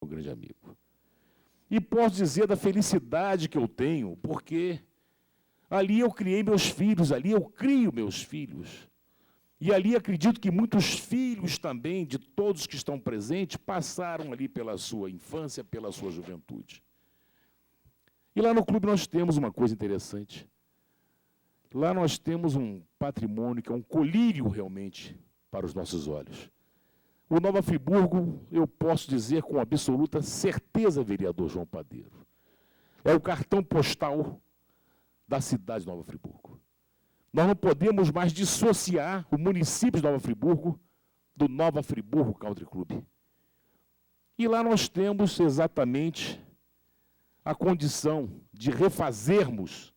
meu grande amigo. E posso dizer da felicidade que eu tenho, porque ali eu criei meus filhos, ali eu crio meus filhos. E ali acredito que muitos filhos também, de todos que estão presentes, passaram ali pela sua infância, pela sua juventude. E lá no clube nós temos uma coisa interessante. Lá nós temos um patrimônio que é um colírio realmente para os nossos olhos. O Nova Friburgo, eu posso dizer com absoluta certeza, vereador João Padeiro, é o cartão postal da cidade de Nova Friburgo. Nós não podemos mais dissociar o município de Nova Friburgo do Nova Friburgo Country Club. E lá nós temos exatamente a condição de refazermos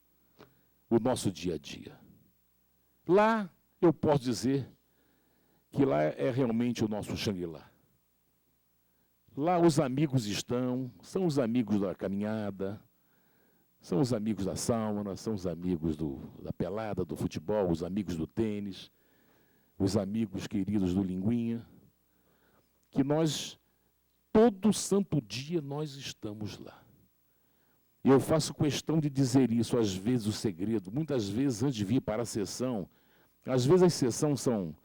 o nosso dia a dia. Lá eu posso dizer que lá é realmente o nosso Xangri-Lá. Lá os amigos estão, são os amigos da caminhada, são os amigos da sauna, são os amigos da pelada, do futebol, os amigos do tênis, os amigos queridos do Linguinha, que nós, todo santo dia, nós estamos lá. E eu faço questão de dizer isso, às vezes, o segredo, muitas vezes, antes de vir para a sessão, às vezes as sessões são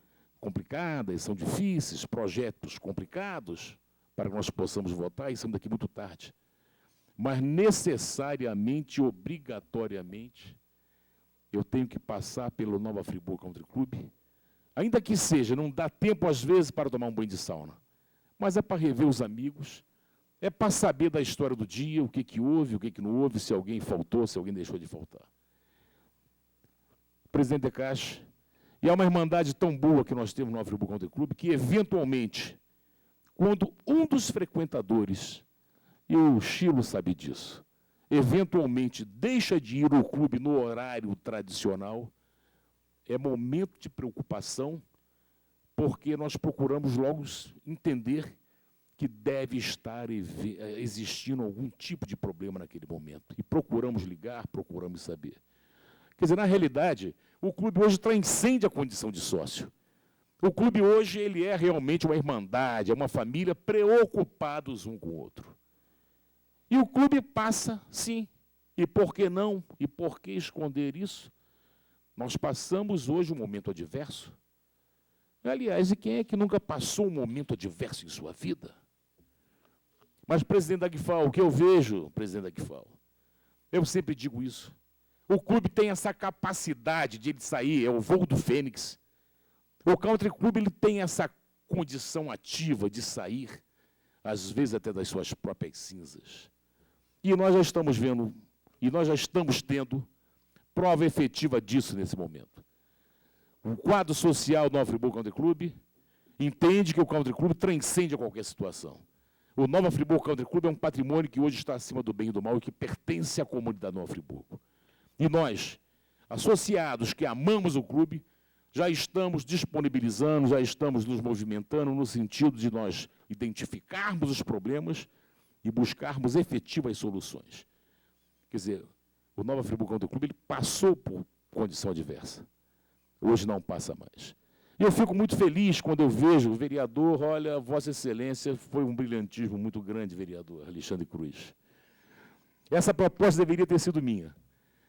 complicadas, são difíceis, projetos complicados, para que nós possamos votar, e estamos daqui muito tarde. Mas necessariamente, obrigatoriamente, eu tenho que passar pelo Nova Friburgo Country Club, ainda que seja, não dá tempo às vezes para tomar um banho de sauna, mas é para rever os amigos, é para saber da história do dia, o que houve, o que não houve, se alguém faltou, se alguém deixou de faltar. Presidente de Caixa, e é uma irmandade tão boa que nós temos no Nova Friburgo Country Club, que eventualmente, quando um dos frequentadores, e o Chilo sabe disso, eventualmente deixa de ir ao clube no horário tradicional, é momento de preocupação, porque nós procuramos logo entender que deve estar existindo algum tipo de problema naquele momento. E procuramos ligar, procuramos saber. Quer dizer, na realidade, o clube hoje transcende a condição de sócio. O clube hoje ele é realmente uma irmandade, é uma família preocupados um com o outro. E o clube passa, sim, e por que não? E por que esconder isso? Nós passamos hoje um momento adverso. Aliás, e quem é que nunca passou um momento adverso em sua vida? Mas, presidente da GFAL, o que eu vejo, presidente da GFAL, eu sempre digo isso, o clube tem essa capacidade de ele sair, é o voo do Fênix. O Country Club ele tem essa condição ativa de sair, às vezes até das suas próprias cinzas. E nós já estamos vendo, e nós já estamos tendo prova efetiva disso nesse momento. O quadro social do Nova Friburgo Country Club entende que o Country Club transcende a qualquer situação. O Nova Friburgo Country Club é um patrimônio que hoje está acima do bem e do mal e que pertence à comunidade Nova Friburgo. E nós, associados que amamos o clube, já estamos disponibilizando, já estamos nos movimentando no sentido de nós identificarmos os problemas e buscarmos efetivas soluções. Quer dizer, o Nova Friburgo Country Club ele passou por condição adversa. Hoje não passa mais. E eu fico muito feliz quando eu vejo o vereador, olha, Vossa Excelência, foi um brilhantismo muito grande, vereador Alexandre Cruz. Essa proposta deveria ter sido minha.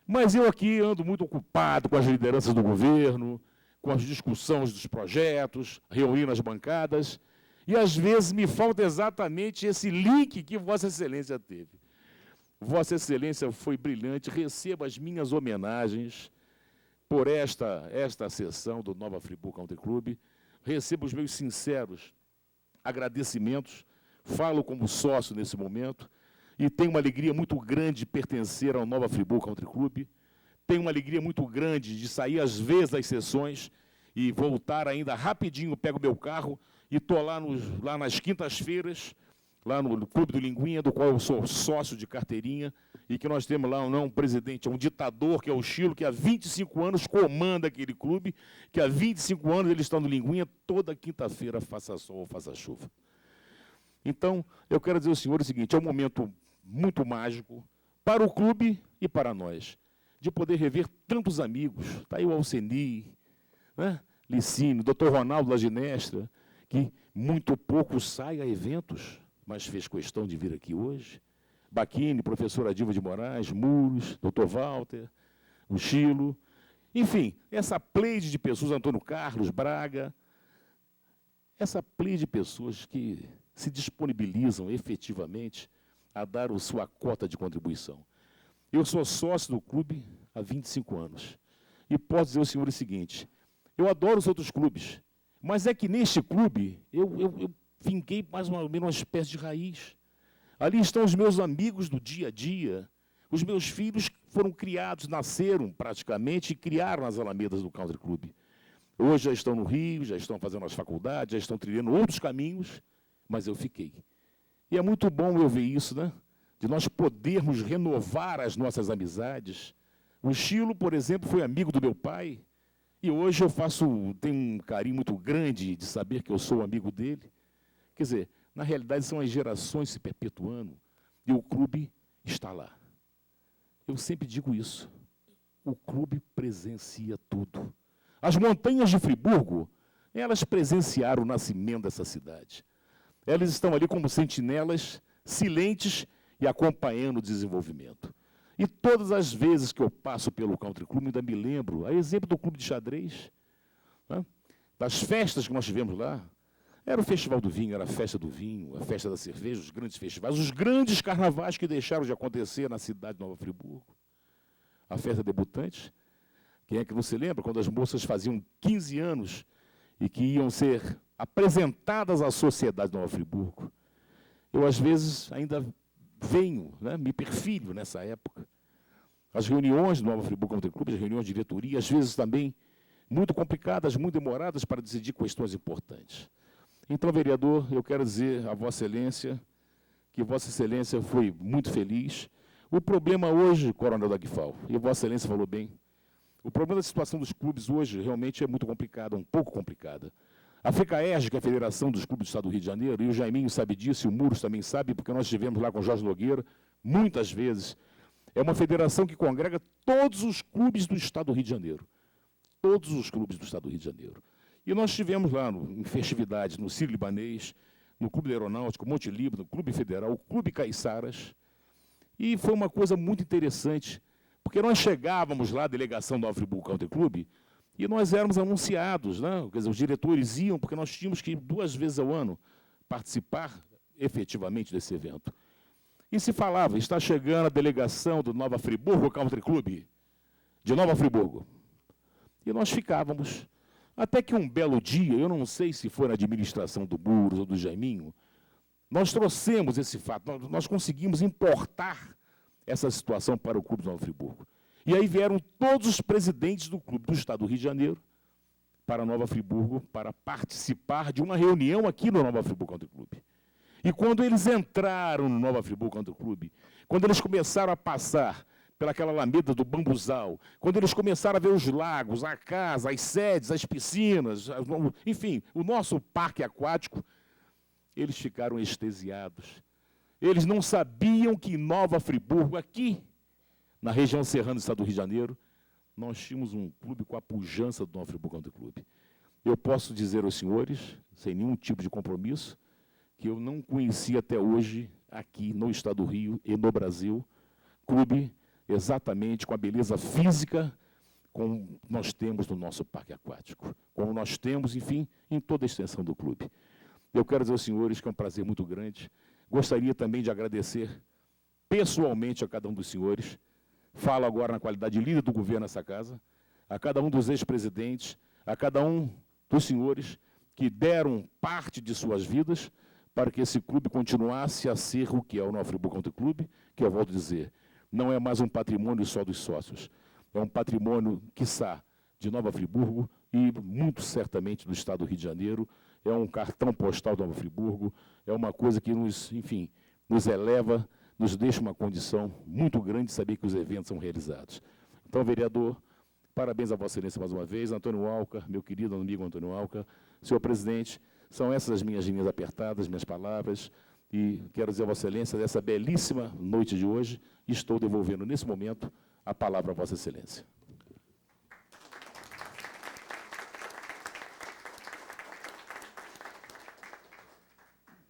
Mas eu aqui ando muito ocupado com as lideranças do governo, com as discussões dos projetos, reunindo as bancadas, e às vezes me falta exatamente esse link que Vossa Excelência teve. Vossa Excelência foi brilhante, receba as minhas homenagens por esta sessão do Nova Friburgo Country Club, recebo os meus sinceros agradecimentos, falo como sócio nesse momento, e tenho uma alegria muito grande de pertencer ao Nova Friburgo Country Club, tenho uma alegria muito grande de sair às vezes das sessões e voltar ainda rapidinho, pego meu carro e estou lá nas quintas-feiras, lá no Clube do Linguinha, do qual eu sou sócio de carteirinha, e que nós temos lá um presidente, um ditador, que é o Chilo, que há 25 anos comanda aquele clube, que há 25 anos ele está no Linguinha, toda quinta-feira, faça sol ou faça chuva. Então, eu quero dizer ao senhor o seguinte, é um momento muito mágico para o clube e para nós, de poder rever tantos amigos, está aí o Alceni, né? Licínio, doutor Ronaldo da Ginestra, que muito pouco sai a eventos, mas fez questão de vir aqui hoje. Baquini, professora Dilma de Moraes, Muros, doutor Walter, o Chilo, enfim, essa pleide de pessoas, Antônio Carlos, Braga, essa pleide de pessoas que se disponibilizam efetivamente a dar a sua cota de contribuição. Eu sou sócio do clube há 25 anos. E posso dizer ao senhor o seguinte, eu adoro os outros clubes, mas é que neste clube eu finquei mais ou menos uma espécie de raiz. Ali estão os meus amigos do dia a dia, os meus filhos foram criados, nasceram praticamente e criaram as alamedas do Country Club. Hoje já estão no Rio, já estão fazendo as faculdades, já estão trilhando outros caminhos, mas eu fiquei. E é muito bom eu ver isso, né? De nós podermos renovar as nossas amizades. O Chilo, por exemplo, foi amigo do meu pai, e hoje tenho um carinho muito grande de saber que eu sou amigo dele. Quer dizer, na realidade são as gerações se perpetuando, e o clube está lá. Eu sempre digo isso, o clube presencia tudo. As montanhas de Friburgo, elas presenciaram o nascimento dessa cidade. Elas estão ali como sentinelas, silentes e acompanhando o desenvolvimento. E todas as vezes que eu passo pelo Country Club, ainda me lembro, a exemplo do clube de xadrez, né, das festas que nós tivemos lá. Era o Festival do Vinho, era a festa do vinho, a festa da cerveja, os grandes festivais, os grandes carnavais que deixaram de acontecer na cidade de Nova Friburgo. A festa debutante. Quem é que não se lembra? Quando as moças faziam 15 anos e que iam ser apresentadas à sociedade de Nova Friburgo. Eu, às vezes, ainda venho, né, me perfilho nessa época. As reuniões do Nova Friburgo Country Club, as reuniões de diretoria, às vezes também muito complicadas, muito demoradas para decidir questões importantes. Então, vereador, eu quero dizer a Vossa Excelência que Vossa Excelência foi muito feliz. O problema hoje, Coronel Dagfal, e Vossa Excelência falou bem, o problema da situação dos clubes hoje realmente é muito complicada, um pouco complicada. A FECAERJ, que é a Federação dos Clubes do Estado do Rio de Janeiro, e o Jaiminho sabe disso, e o Muros também sabe, porque nós estivemos lá com o Jorge Nogueira, muitas vezes, é uma federação que congrega todos os clubes do Estado do Rio de Janeiro. Todos os clubes do Estado do Rio de Janeiro. E nós estivemos lá em festividades, no Sírio-Libanês, no Clube Aeronáutico, Monte Líbano, Clube Federal, Clube Caiçaras, e foi uma coisa muito interessante, porque nós chegávamos lá, a delegação do Nova Friburgo Country Club, e nós éramos anunciados, né? Quer dizer, os diretores iam, porque nós tínhamos que ir 2 vezes ao ano participar efetivamente desse evento. E se falava, está chegando a delegação do Nova Friburgo Country Club, de Nova Friburgo. E nós ficávamos, até que um belo dia, eu não sei se foi na administração do Muros ou do Jaiminho, nós trouxemos esse fato, nós conseguimos importar essa situação para o Clube do Nova Friburgo. E aí vieram todos os presidentes do Clube do Estado do Rio de Janeiro para Nova Friburgo para participar de uma reunião aqui no Nova Friburgo Country Club. E quando eles entraram no Nova Friburgo Country Club, quando eles começaram a passar pelaquela alameda do Bambuzal, quando eles começaram a ver os lagos, a casa, as sedes, as piscinas, enfim, o nosso parque aquático, eles ficaram extasiados. Eles não sabiam que em Nova Friburgo, aqui, na região serrana do Estado do Rio de Janeiro, nós tínhamos um clube com a pujança do Nova Friburgo Country Club. Eu posso dizer aos senhores, sem nenhum tipo de compromisso, que eu não conhecia até hoje, aqui no Estado do Rio e no Brasil, clube exatamente com a beleza física como nós temos no nosso parque aquático, como nós temos, enfim, em toda a extensão do clube. Eu quero dizer aos senhores que é um prazer muito grande. Gostaria também de agradecer pessoalmente a cada um dos senhores, falo agora na qualidade de líder do governo nessa casa, a cada um dos ex-presidentes, a cada um dos senhores que deram parte de suas vidas para que esse clube continuasse a ser o que é o Nova Friburgo Country Club, que eu volto a dizer, não é mais um patrimônio só dos sócios, é um patrimônio, quiçá, de Nova Friburgo e muito certamente do Estado do Rio de Janeiro, é um cartão postal do Nova Friburgo, é uma coisa que nos, enfim, nos eleva, nos deixa uma condição muito grande de saber que os eventos são realizados. Então, vereador, parabéns a Vossa Excelência mais uma vez, Antônio Alca, meu querido amigo Antônio Alca, senhor presidente, são essas as minhas linhas apertadas, minhas palavras, e quero dizer a Vossa Excelência, dessa belíssima noite de hoje, estou devolvendo nesse momento a palavra a Vossa Excelência.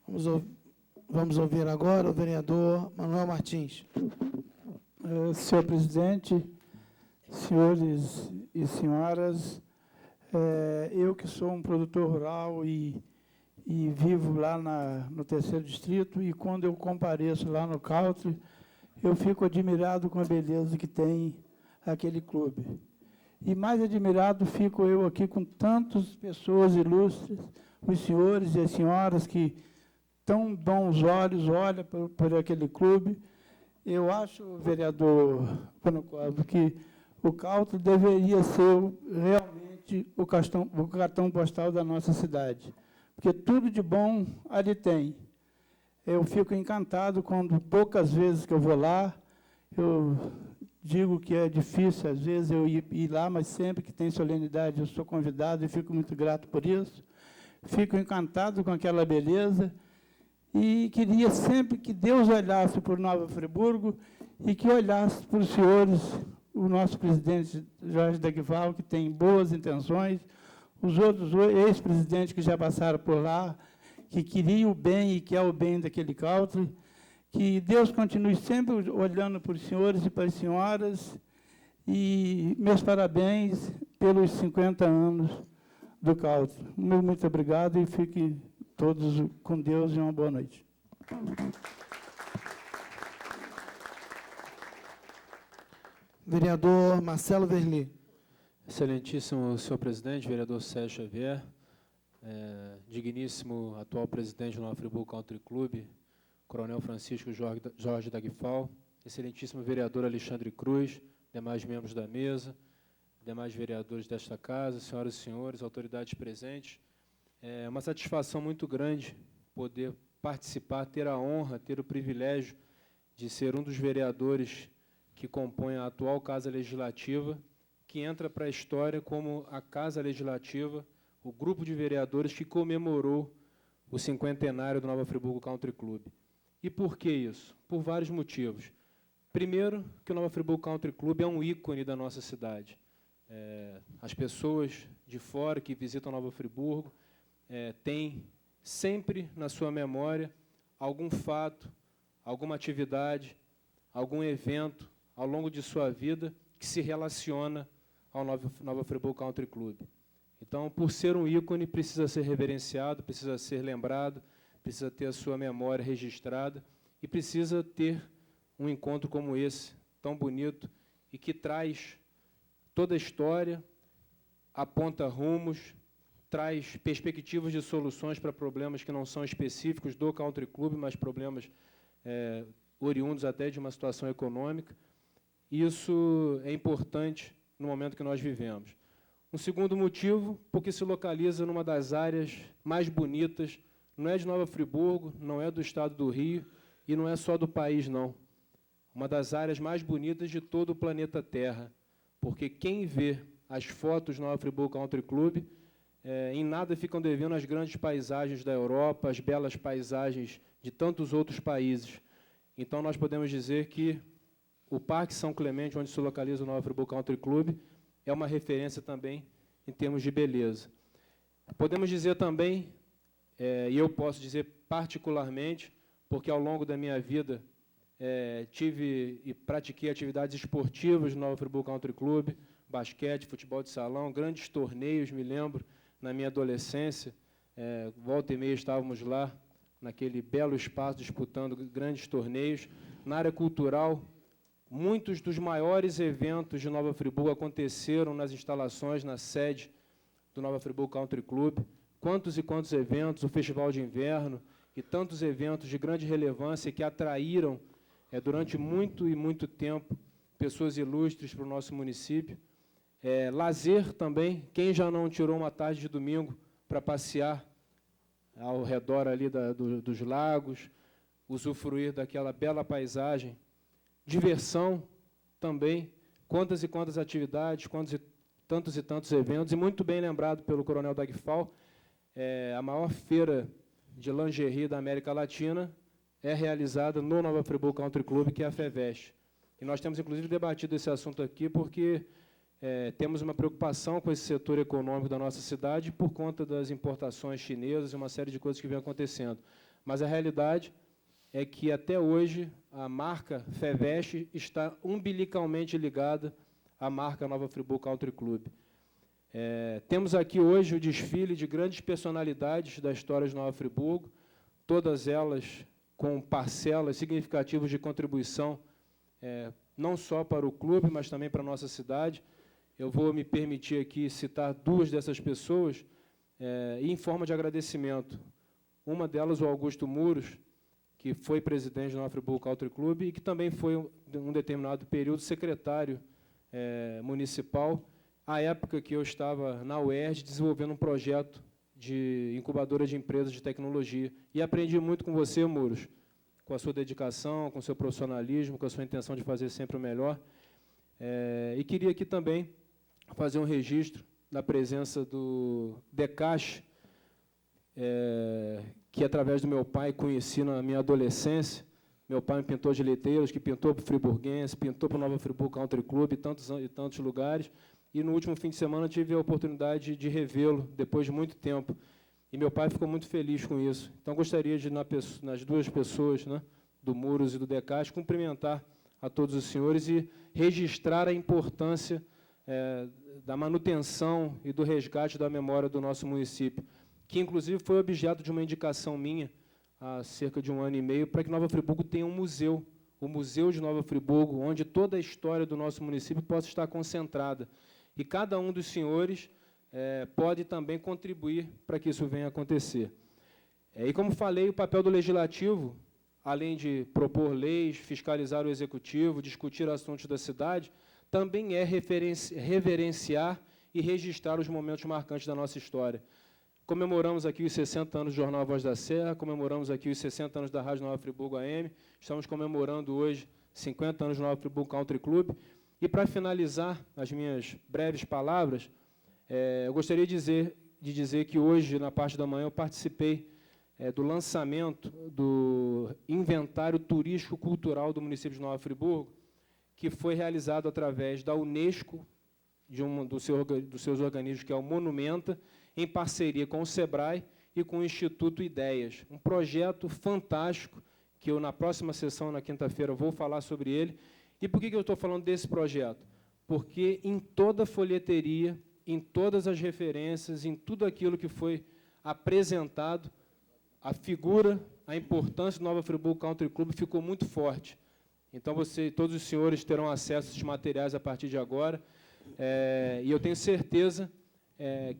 Vamos ouvir. Vamos ouvir agora o vereador Manuel Martins. Senhor presidente, senhores e senhoras, eu que sou um produtor rural e vivo lá no 3º Distrito, e quando eu compareço lá no Country, eu fico admirado com a beleza que tem aquele clube. E mais admirado fico eu aqui com tantas pessoas ilustres, os senhores e as senhoras que tão bons olhos olham por aquele clube. Eu acho, vereador Panocorvo, que o Country deveria ser realmente o cartão postal da nossa cidade, porque tudo de bom ali tem. Eu fico encantado quando, poucas vezes que eu vou lá, eu digo que é difícil, às vezes, eu ir lá, mas sempre que tem solenidade eu sou convidado e fico muito grato por isso. Fico encantado com aquela beleza e queria sempre que Deus olhasse por Nova Friburgo e que olhasse para os senhores, o nosso presidente Jorge Dagval, que tem boas intenções, os outros ex-presidentes que já passaram por lá, que queriam o bem e quer o bem daquele Country, que Deus continue sempre olhando para os senhores e para as senhoras, e meus parabéns pelos 50 anos do Country. Muito obrigado e fiquem todos com Deus e uma boa noite. Vereador Marcelo Verli. Excelentíssimo senhor presidente, vereador Sérgio Xavier, digníssimo atual presidente do Nova Friburgo Country Club, coronel Francisco Jorge Dagval, excelentíssimo vereador Alexandre Cruz, demais membros da mesa, demais vereadores desta casa, senhoras e senhores, autoridades presentes. É uma satisfação muito grande poder participar, ter a honra, ter o privilégio de ser um dos vereadores que compõem a atual Casa Legislativa, que entra para a história como a Casa Legislativa, o grupo de vereadores que comemorou o 50º do Nova Friburgo Country Club. E por que isso? Por vários motivos. Primeiro, que o Nova Friburgo Country Club é um ícone da nossa cidade. As pessoas de fora que visitam Nova Friburgo têm sempre na sua memória algum fato, alguma atividade, algum evento ao longo de sua vida que se relaciona ao Nova Friburgo Country Club. Então, por ser um ícone, precisa ser reverenciado, precisa ser lembrado, precisa ter a sua memória registrada e precisa ter um encontro como esse, tão bonito, e que traz toda a história, aponta rumos, traz perspectivas de soluções para problemas que não são específicos do Country Club, mas problemas oriundos até de uma situação econômica. Isso é importante no momento que nós vivemos. Um segundo motivo, porque se localiza numa das áreas mais bonitas, não é de Nova Friburgo, não é do estado do Rio e não é só do país, não. Uma das áreas mais bonitas de todo o planeta Terra, porque quem vê as fotos do Nova Friburgo Country Club, em nada ficam devendo as grandes paisagens da Europa, as belas paisagens de tantos outros países. Então, nós podemos dizer que o Parque São Clemente, onde se localiza o Nova Friburgo Country Club, é uma referência também em termos de beleza. Podemos dizer também, e eu posso dizer particularmente, porque ao longo da minha vida tive e pratiquei atividades esportivas no Nova Friburgo Country Club, basquete, futebol de salão, grandes torneios, me lembro, na minha adolescência, volta e meia estávamos lá, naquele belo espaço, disputando grandes torneios. Na área cultural, muitos dos maiores eventos de Nova Friburgo aconteceram nas instalações, na sede do Nova Friburgo Country Club. Quantos e quantos eventos, o Festival de Inverno e tantos eventos de grande relevância que atraíram, durante muito e muito tempo, pessoas ilustres para o nosso município. Lazer também, quem já não tirou uma tarde de domingo para passear ao redor ali dos lagos, usufruir daquela bela paisagem. Diversão também, quantas e quantas atividades, tantos e tantos eventos, e muito bem lembrado pelo coronel Dagval, a maior feira de lingerie da América Latina é realizada no Nova Friburgo Country Club, que é a FEVEST. E nós temos, inclusive, debatido esse assunto aqui porque temos uma preocupação com esse setor econômico da nossa cidade por conta das importações chinesas e uma série de coisas que vem acontecendo. Mas a realidade é que, até hoje, a marca FEVEST está umbilicalmente ligada à marca Nova Friburgo Country Club. Temos aqui hoje o desfile de grandes personalidades da história de Nova Friburgo, todas elas com parcelas significativas de contribuição, não só para o clube, mas também para a nossa cidade. Eu vou me permitir aqui citar duas dessas pessoas, em forma de agradecimento. Uma delas, o Augusto Muros, que foi presidente do Nova Friburgo Country Club e que também foi, em um determinado período, secretário municipal, à época que eu estava na UERJ, desenvolvendo um projeto de incubadora de empresas de tecnologia. E aprendi muito com você, Muros, com a sua dedicação, com o seu profissionalismo, com a sua intenção de fazer sempre o melhor. E queria aqui também fazer um registro da presença do Decache, que, através do meu pai, conheci na minha adolescência. Meu pai é um pintor de letreiros, que pintou para o Friburguense, pintou para o Nova Friburgo Country Club e tantos lugares. E, no último fim de semana, tive a oportunidade de revê-lo, depois de muito tempo. E meu pai ficou muito feliz com isso. Então, gostaria de, nas duas pessoas, né, do Muros e do Decache, cumprimentar a todos os senhores e registrar a importância da manutenção e do resgate da memória do nosso município, que, inclusive, foi objeto de uma indicação minha, há cerca de 1 ano e meio, para que Nova Friburgo tenha um museu, o Museu de Nova Friburgo, onde toda a história do nosso município possa estar concentrada. E cada um dos senhores pode também contribuir para que isso venha a acontecer. E, como falei, o papel do Legislativo, além de propor leis, fiscalizar o Executivo, discutir assuntos da cidade, também é reverenciar e registrar os momentos marcantes da nossa história. Comemoramos aqui os 60 anos do Jornal A Voz da Serra, comemoramos aqui os 60 anos da Rádio Nova Friburgo AM, estamos comemorando hoje 50 anos do Nova Friburgo Country Club. E, para finalizar as minhas breves palavras, eu gostaria de dizer que hoje, na parte da manhã, eu participei do lançamento do Inventário Turístico Cultural do município de Nova Friburgo, que foi realizado através da Unesco, dos seus organismos, que é o Monumenta, em parceria com o SEBRAE e com o Instituto Ideias. Um projeto fantástico, que eu, na próxima sessão, na quinta-feira, vou falar sobre ele. E por que eu estou falando desse projeto? Porque em toda a folheteria, em todas as referências, em tudo aquilo que foi apresentado, a figura, a importância do Nova Friburgo Country Club ficou muito forte. Então, todos os senhores terão acesso a esses materiais a partir de agora. E eu tenho certeza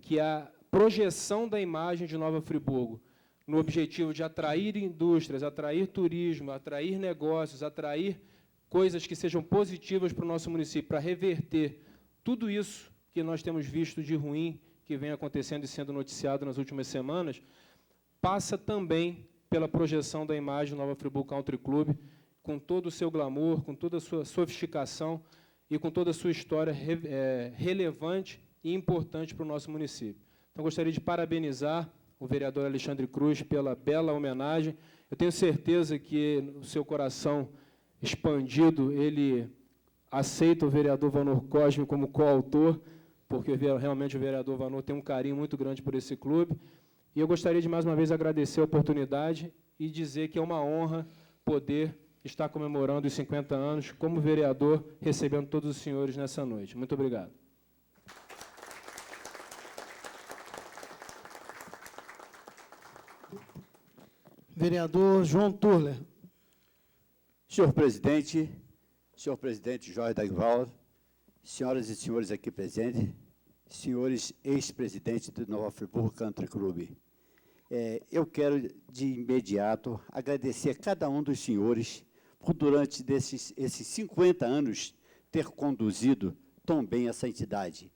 que a projeção da imagem de Nova Friburgo, no objetivo de atrair indústrias, atrair turismo, atrair negócios, atrair coisas que sejam positivas para o nosso município, para reverter tudo isso que nós temos visto de ruim, que vem acontecendo e sendo noticiado nas últimas semanas, passa também pela projeção da imagem do Nova Friburgo Country Club, com todo o seu glamour, com toda a sua sofisticação e com toda a sua história relevante e importante para o nosso município. Então, gostaria de parabenizar o vereador Alexandre Cruz pela bela homenagem. Eu tenho certeza que o seu coração expandido, ele aceita o vereador Vanor Cosme como coautor, porque realmente o vereador Vanor tem um carinho muito grande por esse clube. E eu gostaria de, mais uma vez, agradecer a oportunidade e dizer que é uma honra poder estar comemorando os 50 anos como vereador, recebendo todos os senhores nessa noite. Muito obrigado. Vereador João Turler. Senhor presidente Jorge Dagval, senhoras e senhores aqui presentes, senhores ex-presidentes do Nova Friburgo Country Club, eu quero, de imediato, agradecer a cada um dos senhores por, durante esses 50 anos, ter conduzido tão bem essa entidade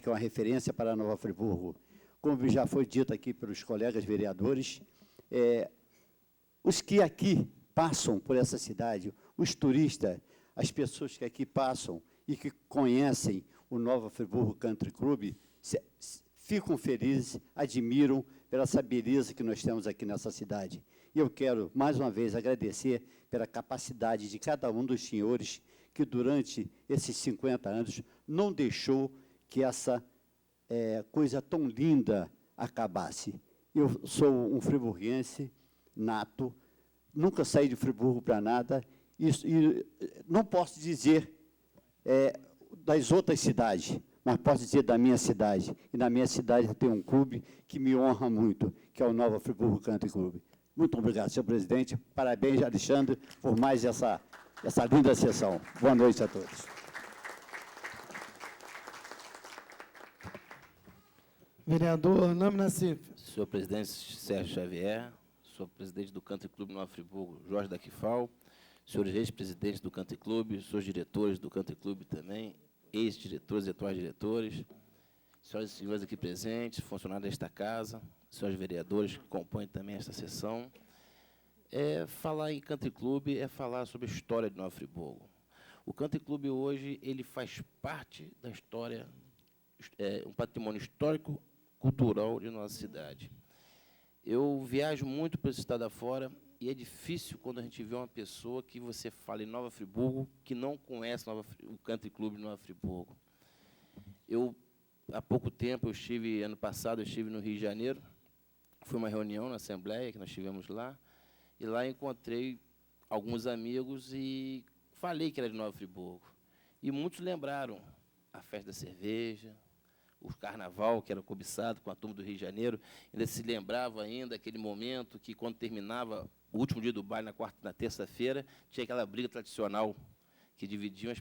que é uma referência para a Nova Friburgo. Como já foi dito aqui pelos colegas vereadores, os que aqui passam por essa cidade, os turistas, as pessoas que aqui passam e que conhecem o Nova Friburgo Country Club, ficam felizes, admiram pela essa beleza que nós temos aqui nessa cidade. E eu quero, mais uma vez, agradecer pela capacidade de cada um dos senhores que, durante esses 50 anos, não deixou que essa coisa tão linda acabasse. Eu sou um friburguense nato, nunca saí de Friburgo para nada, e não posso dizer das outras cidades, mas posso dizer da minha cidade. E na minha cidade tem um clube que me honra muito, que é o Nova Friburgo Country Club. Muito obrigado, senhor presidente. Parabéns, Alexandre, por mais essa linda sessão. Boa noite a todos. Vereador Nami Nassif. Senhor presidente Sérgio Xavier, senhor presidente do Country Club Nova Friburgo, Jorge Daquifal, senhores ex-presidentes do Country Club, senhores diretores do Country Club também, ex-diretores e atuais diretores, senhoras e senhores aqui presentes, funcionários desta casa, senhores vereadores que compõem também esta sessão. Falar em Country Club é falar sobre a história de Nova Friburgo. O Country Club hoje ele faz parte da história, um patrimônio histórico, cultural de nossa cidade. Eu viajo muito para esse estado afora e é difícil quando a gente vê uma pessoa que você fala em Nova Friburgo que não conhece o Country Club de Nova Friburgo. Há pouco tempo, ano passado, eu estive no Rio de Janeiro, foi uma reunião na Assembleia que nós tivemos lá, e lá encontrei alguns amigos e falei que era de Nova Friburgo. E muitos lembraram a festa da cerveja, o carnaval, que era cobiçado com a turma do Rio de Janeiro, ainda se lembrava ainda aquele momento que, quando terminava o último dia do baile, na terça-feira, tinha aquela briga tradicional que dividiam as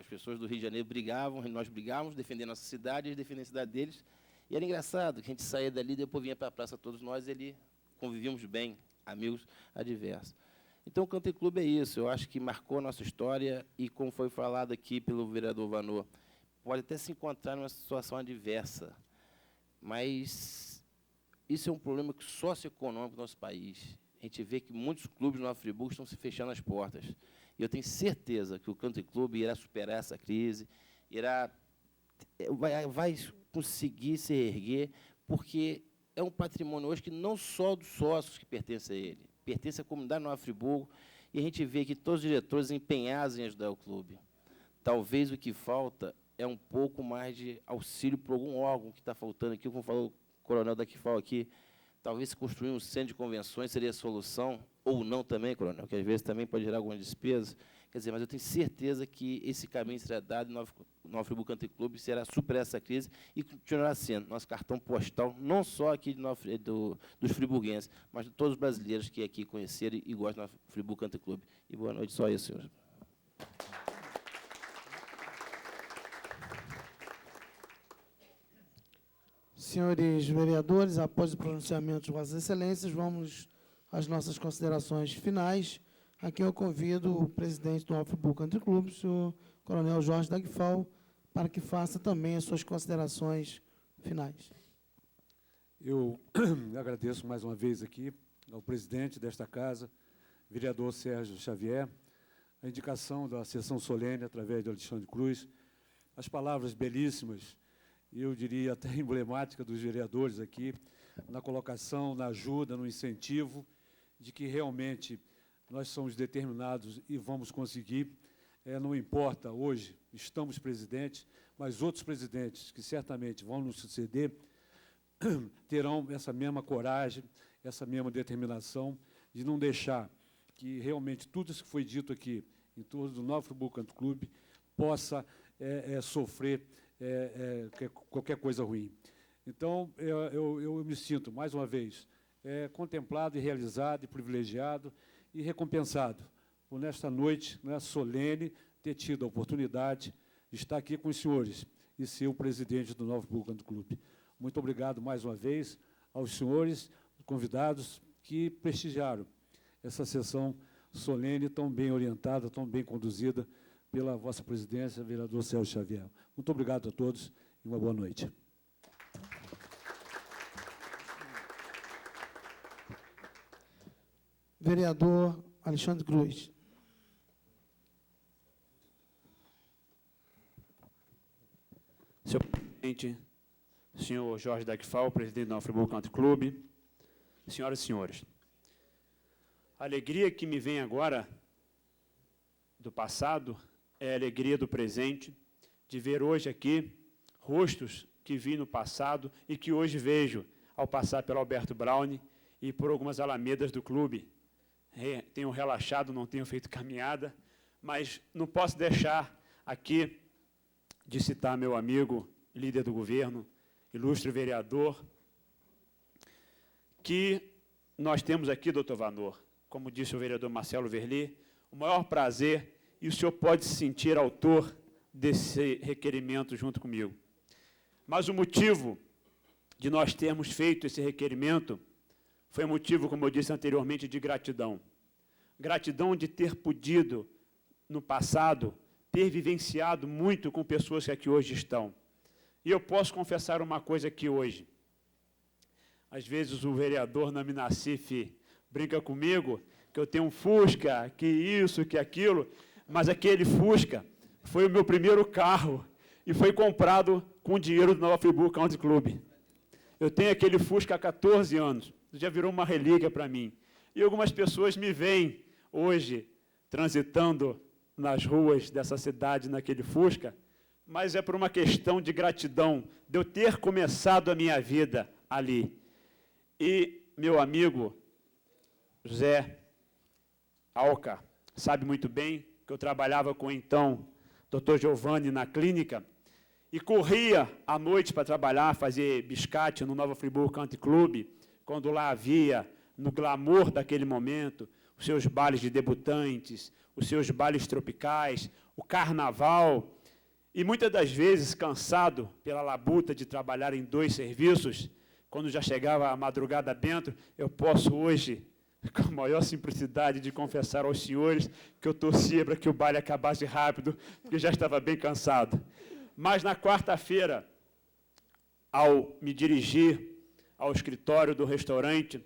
pessoas do Rio de Janeiro, brigavam, e nós brigávamos, defendendo a nossa cidade, eles defendendo a cidade deles, e era engraçado que a gente saía dali, depois vinha para a praça todos nós, e ali convivíamos bem, amigos adversos. Então, o Country Club é isso, eu acho que marcou a nossa história, e como foi falado aqui pelo vereador Vanô, pode até se encontrar numa situação adversa, mas isso é um problema socioeconômico do nosso país. A gente vê que muitos clubes no Nova Friburgo estão se fechando as portas. E eu tenho certeza que o Country Club irá superar essa crise, vai conseguir se erguer, porque é um patrimônio hoje que não só dos sócios que pertencem a ele, pertence à comunidade Nova Friburgo, e a gente vê que todos os diretores empenhados em ajudar o clube. Talvez o que falta é um pouco mais de auxílio por algum órgão que está faltando aqui, como falou o coronel Daquifal aqui, talvez se construir um centro de convenções seria a solução, ou não também, coronel, que às vezes também pode gerar algumas despesas. Quer dizer, mas eu tenho certeza que esse caminho será dado e o Nova Friburgo Country Club será superar essa crise e continuará sendo nosso cartão postal, não só aqui dos friburguenses, mas de todos os brasileiros que aqui conheceram e gostam do Nova Friburgo Country Club. E boa noite, só isso, senhores. Senhores vereadores, após o pronunciamento de Vossas Excelências, vamos às nossas considerações finais. Aqui eu convido o presidente do Nova Friburgo Country Club, o senhor coronel Jorge Daquifal, para que faça também as suas considerações finais. Eu agradeço mais uma vez aqui ao presidente desta casa, vereador Sérgio Xavier, a indicação da sessão solene através de Alexandre Cruz, as palavras belíssimas, eu diria até emblemática dos vereadores aqui, na colocação, na ajuda, no incentivo, de que realmente nós somos determinados e vamos conseguir, não importa, hoje estamos presidentes, mas outros presidentes que certamente vão nos suceder, terão essa mesma coragem, essa mesma determinação de não deixar que realmente tudo isso que foi dito aqui, em torno do Nova Friburgo Country Club, possa sofrer qualquer coisa ruim. Então, eu me sinto, mais uma vez, contemplado e realizado e privilegiado e recompensado por, nesta noite, solene, ter tido a oportunidade de estar aqui com os senhores e ser o presidente do Nova Friburgo Country Club. Muito obrigado, mais uma vez, aos senhores convidados que prestigiaram essa sessão solene, tão bem orientada, tão bem conduzida pela vossa presidência, vereador Sérgio Xavier. Muito obrigado a todos e uma boa noite. Vereador Alexandre Cruz. Senhor presidente, senhor Jorge Daquifal, presidente do Nova Friburgo Country Club, senhoras e senhores, a alegria que me vem agora do passado é a alegria do presente, de ver hoje aqui rostos que vi no passado e que hoje vejo ao passar pelo Alberto Braune e por algumas alamedas do clube. tenho relaxado, não tenho feito caminhada, mas não posso deixar aqui de citar meu amigo, líder do governo, ilustre vereador, que nós temos aqui, doutor Vanor, como disse o vereador Marcelo Verli, o maior prazer, e o senhor pode se sentir autor desse requerimento junto comigo. Mas o motivo de nós termos feito esse requerimento foi motivo, como eu disse anteriormente, de gratidão. Gratidão de ter podido, no passado, ter vivenciado muito com pessoas que aqui hoje estão. E eu posso confessar uma coisa aqui hoje. Às vezes o vereador Nami Nassif brinca comigo que eu tenho um Fusca, que isso, que aquilo, mas aquele Fusca foi o meu primeiro carro e foi comprado com dinheiro do Nova Friburgo Country Club. Eu tenho aquele Fusca há 14 anos, já virou uma relíquia para mim. E algumas pessoas me veem hoje transitando nas ruas dessa cidade, naquele Fusca, mas é por uma questão de gratidão, de eu ter começado a minha vida ali. E meu amigo José Alca sabe muito bem que eu trabalhava com, então, Dr. Giovanni na clínica, e corria à noite para trabalhar, fazer biscate no Nova Friburgo Country Club, quando lá havia, no glamour daquele momento, os seus bailes de debutantes, os seus bailes tropicais, o carnaval, e muitas das vezes, cansado pela labuta de trabalhar em 2 serviços, quando já chegava a madrugada dentro, eu posso hoje, com a maior simplicidade, de confessar aos senhores que eu torcia para que o baile acabasse rápido, porque já estava bem cansado. Mas na quarta-feira, ao me dirigir ao escritório do restaurante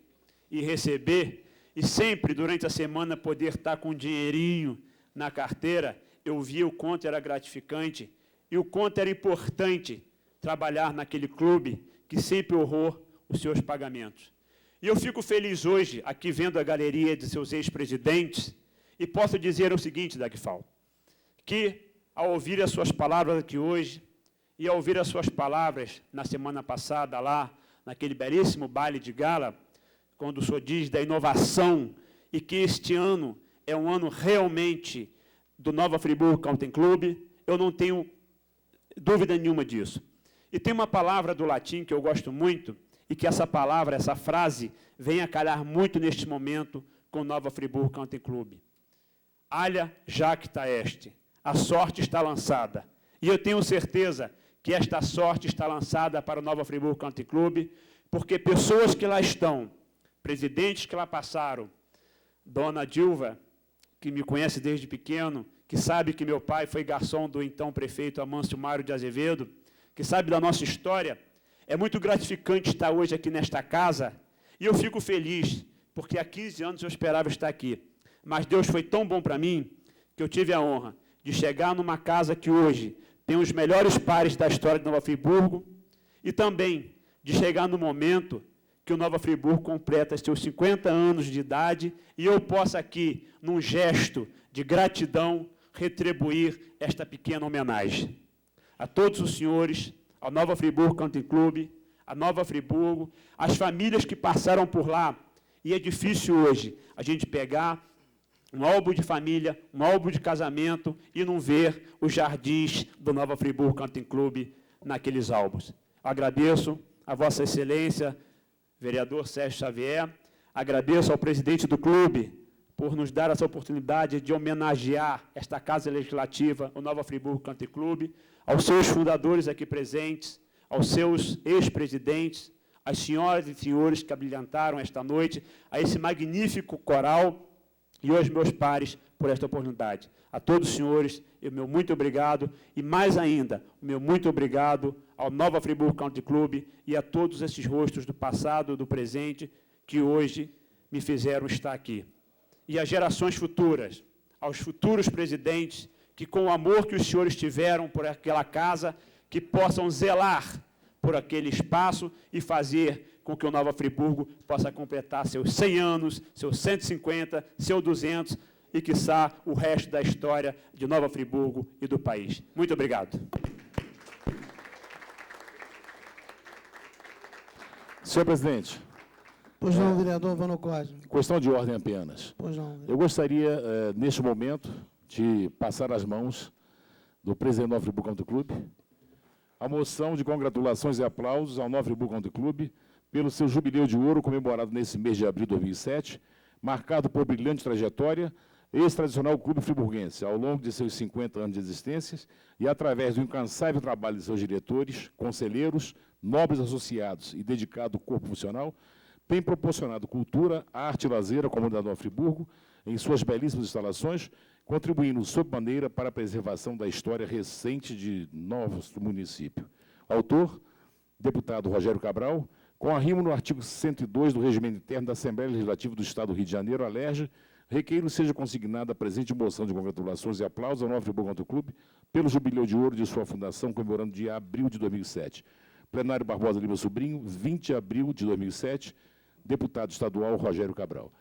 e receber, e sempre durante a semana poder estar com um dinheirinho na carteira, eu via o quanto era gratificante e o quanto era importante trabalhar naquele clube que sempre honrou os seus pagamentos. E eu fico feliz hoje, aqui vendo a galeria de seus ex-presidentes, e posso dizer o seguinte, Dagfal, que ao ouvir as suas palavras aqui hoje, e ao ouvir as suas palavras na semana passada lá, naquele belíssimo baile de gala, quando o senhor diz da inovação, e que este ano é um ano realmente do Nova Friburgo Country Club, eu não tenho dúvida nenhuma disso. E tem uma palavra do latim que eu gosto muito, e que essa palavra, essa frase, vem a calhar muito neste momento com o Nova Friburgo Country Club. Alia jacta est, a sorte está lançada. E eu tenho certeza que esta sorte está lançada para o Nova Friburgo Country Club, porque pessoas que lá estão, presidentes que lá passaram, Dona Dilva, que me conhece desde pequeno, que sabe que meu pai foi garçom do então prefeito Amâncio Mário de Azevedo, que sabe da nossa história, é muito gratificante estar hoje aqui nesta casa, e eu fico feliz, porque há 15 anos eu esperava estar aqui, mas Deus foi tão bom para mim, que eu tive a honra de chegar numa casa que hoje tem os melhores pares da história de Nova Friburgo, e também de chegar no momento que o Nova Friburgo completa seus 50 anos de idade, e eu possa aqui, num gesto de gratidão, retribuir esta pequena homenagem. A todos os senhores, ao Nova Friburgo Country Club, a Nova Friburgo, as famílias que passaram por lá, e é difícil hoje a gente pegar um álbum de família, um álbum de casamento e não ver os jardins do Nova Friburgo Country Club naqueles álbuns. Agradeço a Vossa Excelência, vereador Sérgio Xavier, agradeço ao presidente do clube por nos dar essa oportunidade de homenagear esta Casa Legislativa, o Nova Friburgo Country Club, aos seus fundadores aqui presentes, aos seus ex-presidentes, às senhoras e senhores que abrilhantaram esta noite, a esse magnífico coral e aos meus pares por esta oportunidade. A todos os senhores, o meu muito obrigado, e mais ainda, o meu muito obrigado ao Nova Friburgo Country Club e a todos esses rostos do passado e do presente que hoje me fizeram estar aqui. E às gerações futuras, aos futuros presidentes, que com o amor que os senhores tiveram por aquela casa, que possam zelar por aquele espaço e fazer com que o Nova Friburgo possa completar seus 100 anos, seus 150, seus 200 e, quiçá, o resto da história de Nova Friburgo e do país. Muito obrigado. Senhor presidente, Pois não, vereador Vano Cosme. Questão de ordem apenas. Pois não, vereador. Eu gostaria, neste momento, de passar às mãos do presidente do Nova Friburgo Country Club a moção de congratulações e aplausos ao Nova Friburgo Country Club pelo seu jubileu de ouro comemorado nesse mês de abril de 2007, marcado por brilhante trajetória, ex-tradicional clube friburguense, ao longo de seus 50 anos de existência e através do incansável trabalho de seus diretores, conselheiros, nobres associados e dedicado corpo funcional, tem proporcionado cultura, arte e lazer à comunidade de Nova Friburgo em suas belíssimas instalações, contribuindo sob maneira para a preservação da história recente de novos do município. Autor, deputado Rogério Cabral, com arrimo no artigo 102 do Regimento Interno da Assembleia Legislativa do Estado do Rio de Janeiro, alerge, requeiro seja consignada a presente moção de congratulações e aplausos ao Nova Friburgo Country Club pelo jubileu de ouro de sua fundação, comemorando dia abril de 2007. Plenário Barbosa Lima Sobrinho, 20 de abril de 2007, deputado estadual Rogério Cabral.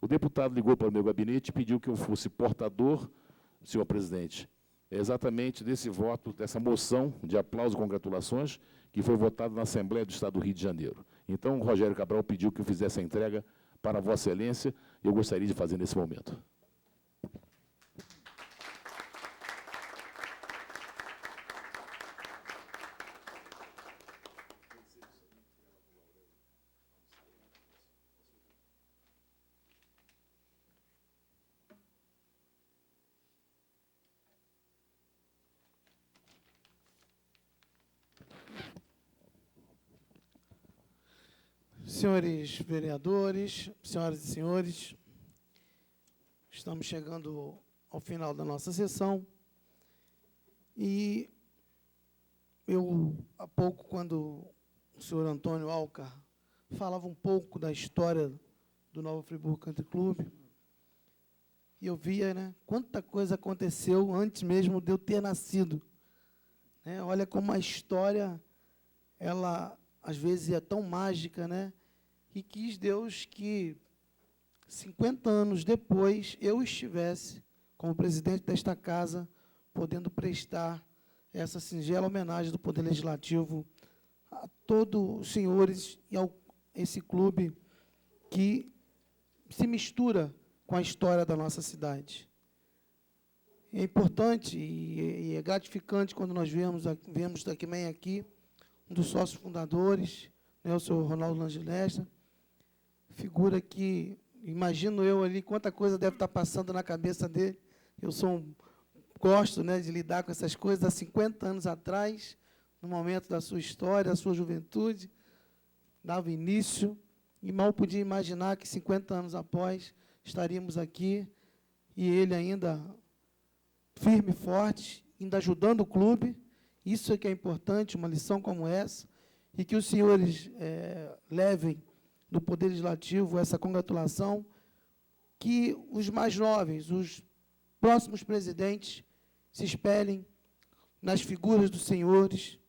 O deputado ligou para o meu gabinete e pediu que eu fosse portador, senhor presidente, exatamente desse voto, dessa moção de aplauso e congratulações, que foi votada na Assembleia do Estado do Rio de Janeiro. Então, o Rogério Cabral pediu que eu fizesse a entrega para Vossa Excelência, e eu gostaria de fazer nesse momento. Senhores vereadores, senhoras e senhores, estamos chegando ao final da nossa sessão e eu, há pouco, quando o senhor Antônio Alcar falava um pouco da história do Nova Friburgo Country Club, e eu via, né, quanta coisa aconteceu antes mesmo de eu ter nascido. Né? Olha como a história, ela, às vezes, é tão mágica, né? E quis Deus que, 50 anos depois, eu estivesse, como presidente desta casa, podendo prestar essa singela homenagem do Poder Legislativo a todos os senhores e a esse clube que se mistura com a história da nossa cidade. É importante e é gratificante quando nós vemos também aqui um dos sócios fundadores, né, o senhor Ronaldo Langilestra, figura que, imagino eu ali, quanta coisa deve estar passando na cabeça dele. Eu gosto, né, de lidar com essas coisas há 50 anos atrás, no momento da sua história, da sua juventude, dava início, e mal podia imaginar que 50 anos após estaríamos aqui, e ele ainda firme e forte, ainda ajudando o clube. Isso é que é importante, uma lição como essa, e que os senhores levem do Poder Legislativo essa congratulação, que os mais novos, os próximos presidentes, se espelhem nas figuras dos senhores,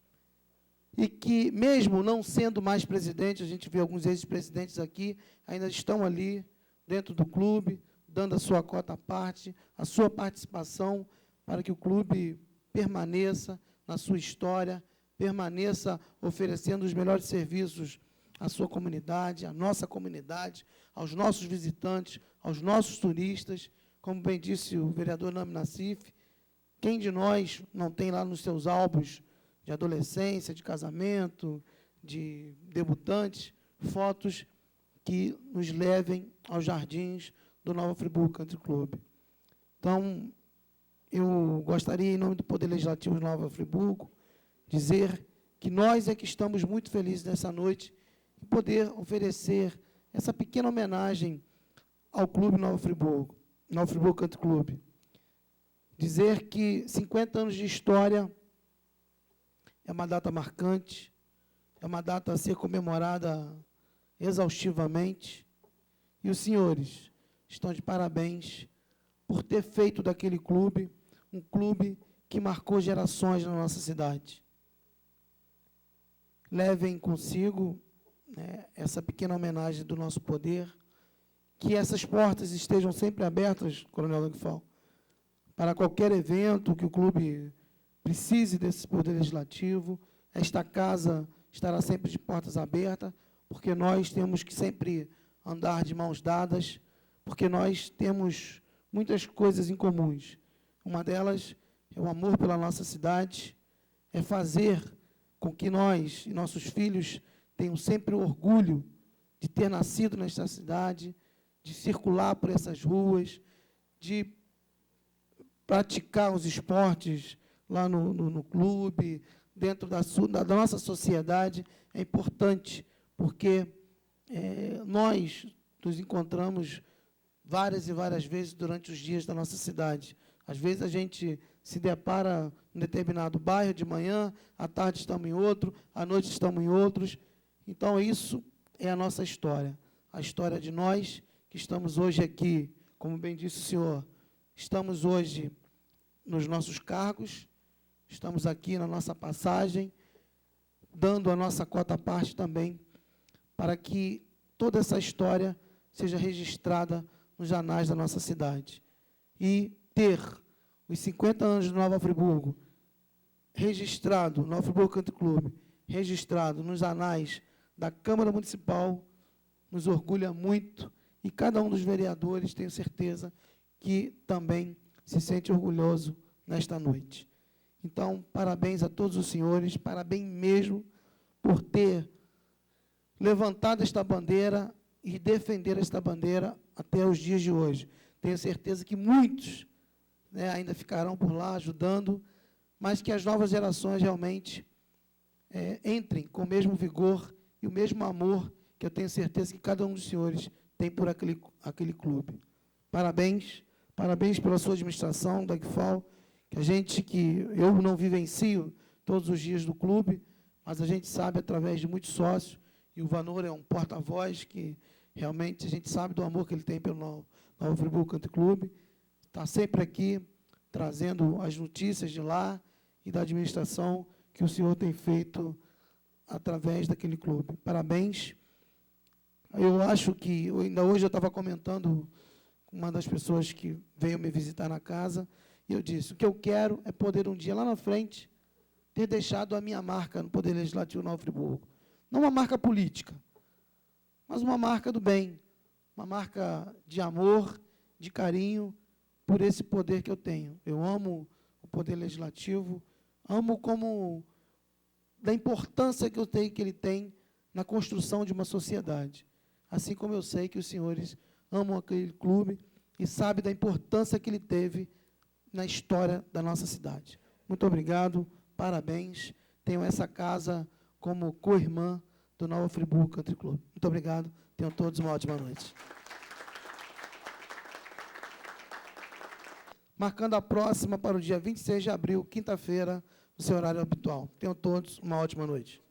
e que, mesmo não sendo mais presidente, a gente vê alguns ex-presidentes aqui, ainda estão ali, dentro do clube, dando a sua cota à parte, a sua participação, para que o clube permaneça na sua história, permaneça oferecendo os melhores serviços à sua comunidade, à nossa comunidade, aos nossos visitantes, aos nossos turistas. Como bem disse o vereador Nami Nassif, quem de nós não tem lá nos seus álbuns de adolescência, de casamento, de debutantes, fotos que nos levem aos jardins do Nova Friburgo Country Club. Então, eu gostaria, em nome do Poder Legislativo de Nova Friburgo, dizer que nós é que estamos muito felizes nessa noite em poder oferecer essa pequena homenagem ao Clube Nova Friburgo Country Club. Dizer que 50 anos de história é uma data marcante, é uma data a ser comemorada exaustivamente, e os senhores estão de parabéns por ter feito daquele clube um clube que marcou gerações na nossa cidade. Levem consigo, né, essa pequena homenagem do nosso poder, que essas portas estejam sempre abertas, Coronel Dagfal, para qualquer evento que o clube precise desse poder legislativo. Esta casa estará sempre de portas abertas, porque nós temos que sempre andar de mãos dadas, porque nós temos muitas coisas em comuns. Uma delas é o amor pela nossa cidade, é fazer com que nós e nossos filhos tenham sempre o orgulho de ter nascido nesta cidade, de circular por essas ruas, de praticar os esportes lá no clube, dentro da nossa sociedade. É importante, porque nós nos encontramos várias e várias vezes durante os dias da nossa cidade. Às vezes a gente se depara em determinado bairro de manhã, à tarde estamos em outro, à noite estamos em outros. Então, isso é a nossa história. A história de nós que estamos hoje aqui, como bem disse o senhor, estamos hoje nos nossos cargos, estamos aqui na nossa passagem, dando a nossa cota parte também, para que toda essa história seja registrada nos anais da nossa cidade. E ter os 50 anos do Nova Friburgo registrado, Nova Friburgo Country Club, registrado nos anais da Câmara Municipal, nos orgulha muito, e cada um dos vereadores, tenho certeza, que também se sente orgulhoso nesta noite. Então, parabéns a todos os senhores, parabéns mesmo por ter levantado esta bandeira e defender esta bandeira até os dias de hoje. Tenho certeza que muitos, né, ainda ficarão por lá ajudando, mas que as novas gerações realmente entrem com o mesmo vigor e o mesmo amor que eu tenho certeza que cada um dos senhores tem por aquele clube. Parabéns, parabéns pela sua administração, Dagfal, que eu não vivencio todos os dias do clube, mas a gente sabe através de muitos sócios, e o Vanor é um porta-voz que realmente a gente sabe do amor que ele tem pelo Nova Friburgo Country Club, está sempre aqui trazendo as notícias de lá e da administração que o senhor tem feito através daquele clube. Parabéns. Eu acho que, ainda hoje eu estava comentando com uma das pessoas que veio me visitar na casa, e eu disse, o que eu quero é poder um dia, lá na frente, ter deixado a minha marca no Poder Legislativo Nova Friburgo. Não uma marca política, mas uma marca do bem, uma marca de amor, de carinho, por esse poder que eu tenho. Eu amo o Poder Legislativo, amo como da importância que ele tem na construção de uma sociedade. Assim como eu sei que os senhores amam aquele clube e sabem da importância que ele teve na história da nossa cidade. Muito obrigado, parabéns. Tenham essa casa como co-irmã do Nova Friburgo Country Club. Muito obrigado, tenham todos uma ótima noite. Marcando a próxima para o dia 26 de abril, quinta-feira, no seu horário habitual. Tenham todos uma ótima noite.